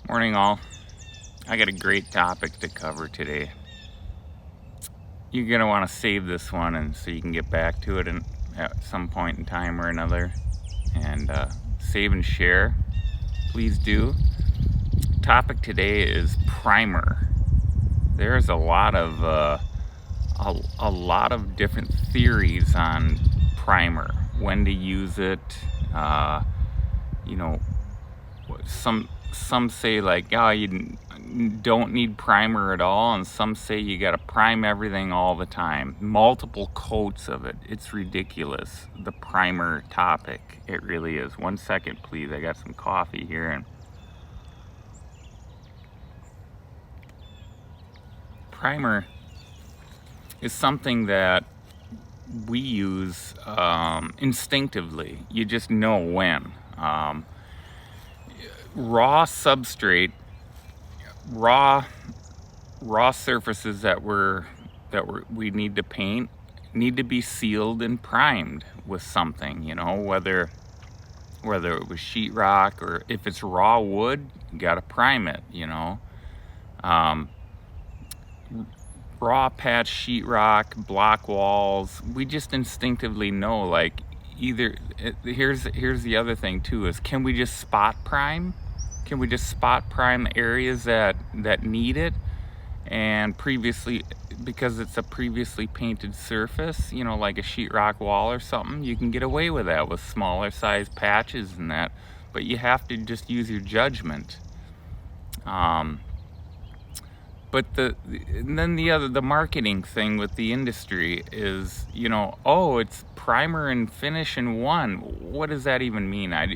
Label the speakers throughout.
Speaker 1: Morning all. I got a great topic to cover today. You're going to want to save this one and so you can get back to it at some point in time or another. And save and share. Please do. Topic today is primer. There's a lot of different theories on primer. When to use it. Some say like, oh, you don't need primer at all, and some say you got to prime everything all the time. Multiple coats of it. It's ridiculous, the primer topic. It really is. 1 second, please. I got some coffee here. And primer is something that we use instinctively. You just know when. Raw substrate, raw surfaces that we need to paint need to be sealed and primed with something, whether it was sheetrock or if it's raw wood, you got to prime it, raw patch sheetrock, block walls, we just instinctively know, like, either here's the other thing too, is can we just spot prime? Can we just spot prime areas that need it, and because it's a previously painted surface, like a sheetrock wall or something, you can get away with that with smaller size patches and that, but you have to just use your judgment. But then the marketing thing with the industry is, oh, it's primer and finish in one. What does that even mean? I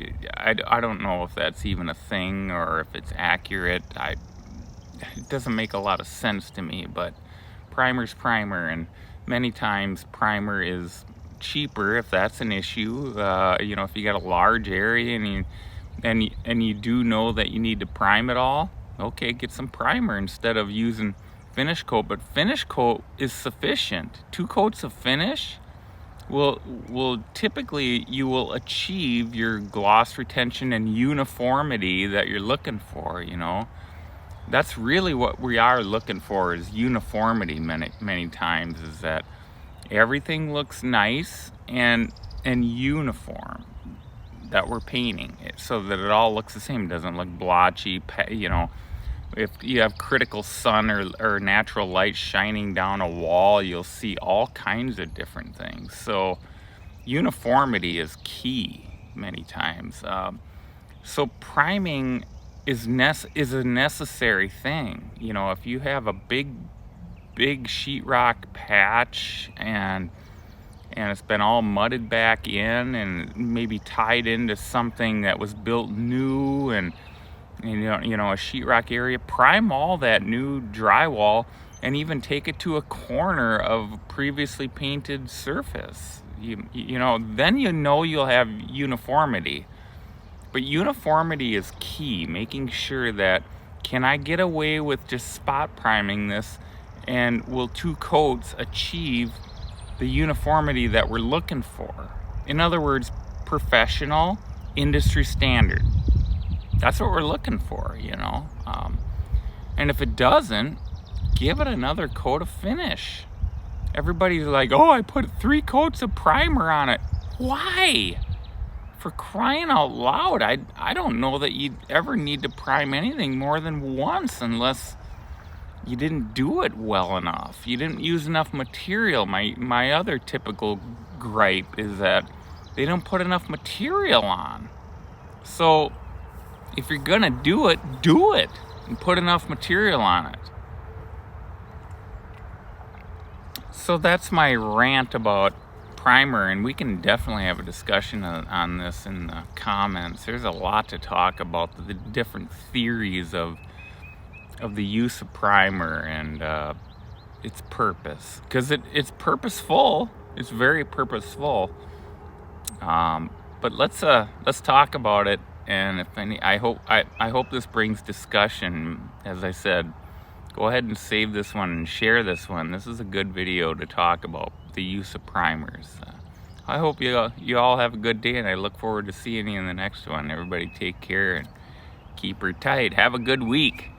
Speaker 1: don't know if that's even a thing or if it's accurate. It doesn't make a lot of sense to me, but primer's primer, and many times primer is cheaper if that's an issue. If you got a large area and you do know that you need to prime it all, okay, get some primer instead of using finish coat. But finish coat is sufficient. 2 coats of finish will typically, you will achieve your gloss retention and uniformity that you're looking for. That's really what we are looking for, is uniformity. Many times is that everything looks nice and uniform, that we're painting it so that it all looks the same. It doesn't look blotchy. If you have critical sun or natural light shining down a wall, you'll see all kinds of different things. So uniformity is key many times. So priming is a necessary thing. If you have a big sheetrock patch and it's been all mudded back in and maybe tied into something that was built new, and a sheetrock area, prime all that new drywall and even take it to a corner of previously painted surface. Then you'll have uniformity. But uniformity is key, making sure that, can I get away with just spot priming this, and will 2 coats achieve the uniformity that we're looking for? In other words, professional, industry standard. That's what we're looking for, and if it doesn't, give it another coat of finish. Everybody's like, oh, I put 3 coats of primer on it. Why? For crying out loud, I don't know that you'd ever need to prime anything more than once, unless you didn't do it well enough. You didn't use enough material. My other typical gripe is that they don't put enough material on. So if you're gonna do it and put enough material on it. So that's my rant about primer, and we can definitely have a discussion on this in the comments. There's a lot to talk about, the different theories of the use of primer and its purpose, because it's purposeful. It's very purposeful. But let's talk about it. And I hope this brings discussion. As I said, go ahead and save this one and share this one. This is a good video to talk about the use of primers. I hope you all have a good day, and I look forward to seeing you in the next one. Everybody take care, and keep her tight. Have a good week.